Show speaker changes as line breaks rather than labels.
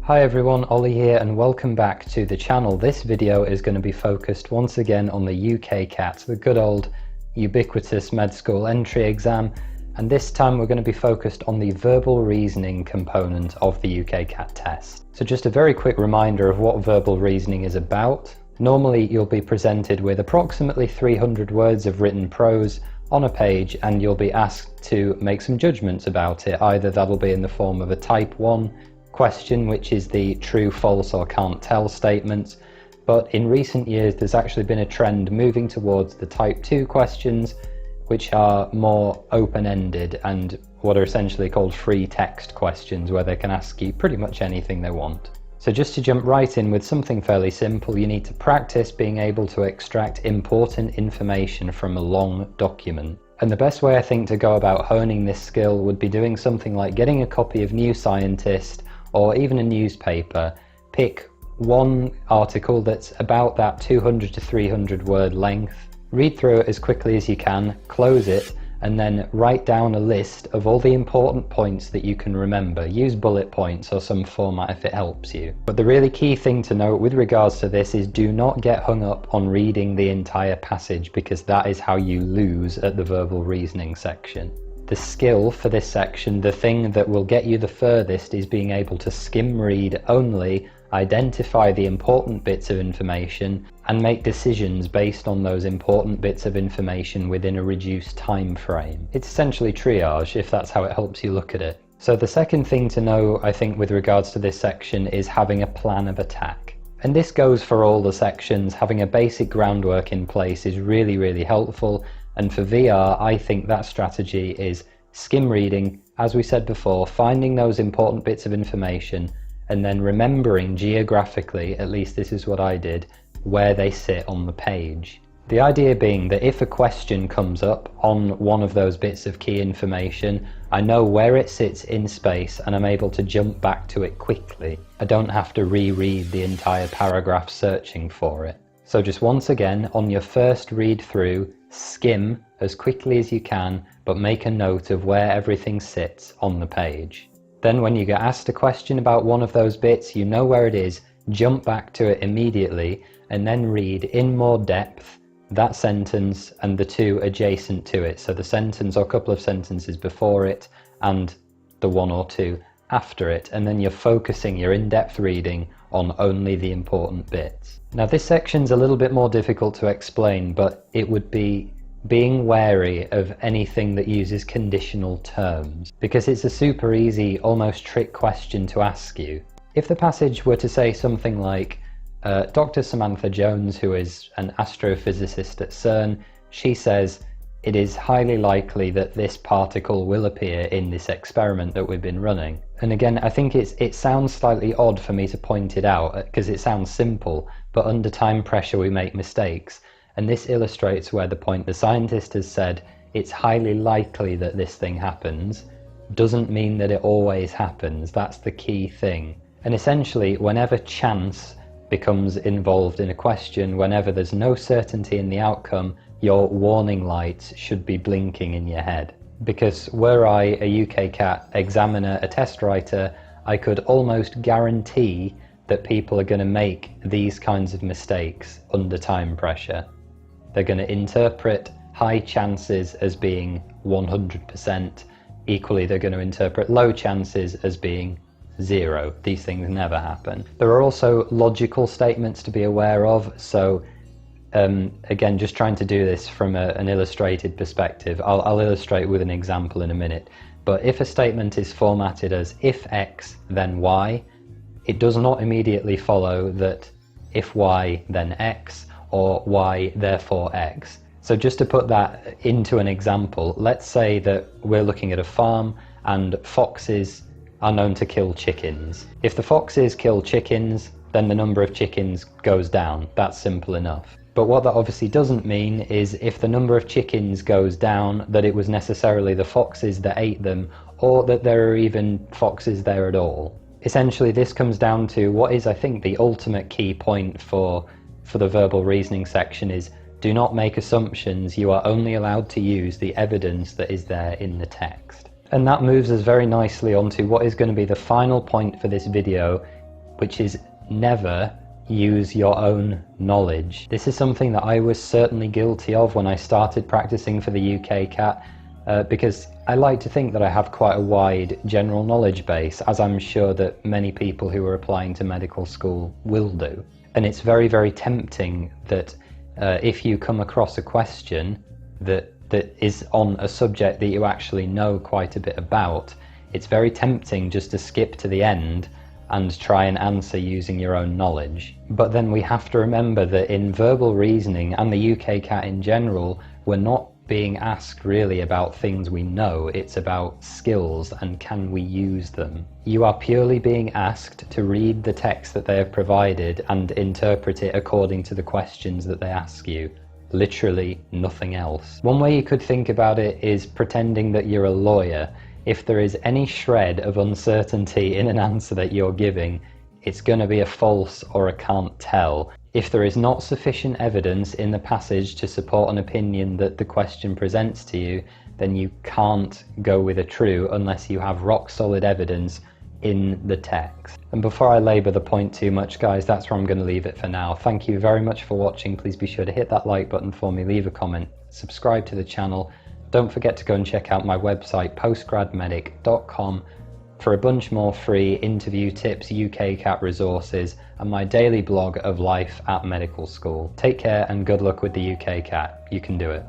Hi everyone, Ollie here and welcome back to the channel. This video is going to be focused once again on the UKCAT, the good old ubiquitous med school entry exam, and this time we're going to be focused on the verbal reasoning component of the UKCAT test. So just a very quick reminder of what verbal reasoning is about. Normally you'll be presented with approximately 300 words of written prose on a page and you'll be asked to make some judgments about it. Either that'll be in the form of a type 1 question, which is the true, false or can't tell statements, but in recent years there's actually been a trend moving towards the type 2 questions, which are more open-ended and what are essentially called free text questions, where they can ask you pretty much anything they want. So just to jump right in with something fairly simple, you need to practice being able to extract important information from a long document. And the best way I think to go about honing this skill would be doing something like getting a copy of New Scientist or even a newspaper, pick one article that's about that 200 to 300 word length, read through it as quickly as you can, close it, and then write down a list of all the important points that you can remember. Use bullet points or some format if it helps you. But the really key thing to note with regards to this is do not get hung up on reading the entire passage, because that is how you lose at the verbal reasoning section. The skill for this section, the thing that will get you the furthest, is being able to skim read only, identify the important bits of information, and make decisions based on those important bits of information within a reduced time frame. It's essentially triage, if that's how it helps you look at it. So the second thing to know, I think, with regards to this section is having a plan of attack. And this goes for all the sections. Having a basic groundwork in place is really helpful. And for VR, I think that strategy is skim reading, as we said before, finding those important bits of information, and then remembering geographically, at least this is what I did, where they sit on the page. The idea being that if a question comes up on one of those bits of key information, I know where it sits in space and I'm able to jump back to it quickly. I don't have to reread the entire paragraph searching for it. So just once again, on your first read through, skim as quickly as you can, but make a note of where everything sits on the page. Then when you get asked a question about one of those bits, you know where it is, jump back to it immediately, and then read in more depth that sentence and the two adjacent to it. So the sentence or a couple of sentences before it and the one or two after it, and then you're focusing your in-depth reading on only the important bits. Now this section's a little bit more difficult to explain, but it would be being wary of anything that uses conditional terms, because it's a super easy, almost trick question to ask you. If the passage were to say something like, Dr. Samantha Jones, who is an astrophysicist at CERN, she says, it is highly likely that this particle will appear in this experiment that we've been running. And again, I think it sounds slightly odd for me to point it out, because it sounds simple, but under time pressure we make mistakes. And this illustrates where the point the scientist has said, it's highly likely that this thing happens, doesn't mean that it always happens. That's the key thing. And essentially, whenever chance becomes involved in a question, whenever there's no certainty in the outcome, your warning lights should be blinking in your head. Because were I a UKCAT examiner, a test writer, I could almost guarantee that people are going to make these kinds of mistakes under time pressure. They're going to interpret high chances as being 100%. Equally, they're going to interpret low chances as being 0. These things never happen. There are also logical statements to be aware of. So again, just trying to do this from an illustrated perspective. I'll illustrate with an example in a minute. But if a statement is formatted as if X, then Y, it does not immediately follow that if Y, then X, or Y, therefore X. So just to put that into an example, let's say that we're looking at a farm and foxes are known to kill chickens. If the foxes kill chickens, then the number of chickens goes down. That's simple enough. But what that obviously doesn't mean is if the number of chickens goes down, that it was necessarily the foxes that ate them, or that there are even foxes there at all. Essentially, this comes down to what is, I think, the ultimate key point for the verbal reasoning section is do not make assumptions. You are only allowed to use the evidence that is there in the text. And that moves us very nicely onto what is going to be the final point for this video, which is never use your own knowledge. This is something that I was certainly guilty of when I started practicing for the UKCAT, because I like to think that I have quite a wide general knowledge base, as I'm sure that many people who are applying to medical school will do. And it's very, very tempting that if you come across a question that is on a subject that you actually know quite a bit about, it's very tempting just to skip to the end and try and answer using your own knowledge. But then we have to remember that in verbal reasoning and the UKCAT in general, we're not being asked really about things we know, it's about skills and can we use them. You are purely being asked to read the text that they have provided and interpret it according to the questions that they ask you. Literally nothing else. One way you could think about it is pretending that you're a lawyer. If there is any shred of uncertainty in an answer that you're giving, it's going to be a false or a can't tell. If there is not sufficient evidence in the passage to support an opinion that the question presents to you, then you can't go with a true unless you have rock solid evidence in the text. And before I labour the point too much, guys, that's where I'm going to leave it for now. Thank you very much for watching. Please be sure to hit that like button for me, leave a comment, subscribe to the channel. Don't forget to go and check out my website, PostGradMedic.com, for a bunch more free interview tips, UKCAT resources, and my daily blog of life at medical school. Take care and good luck with the UKCAT. You can do it.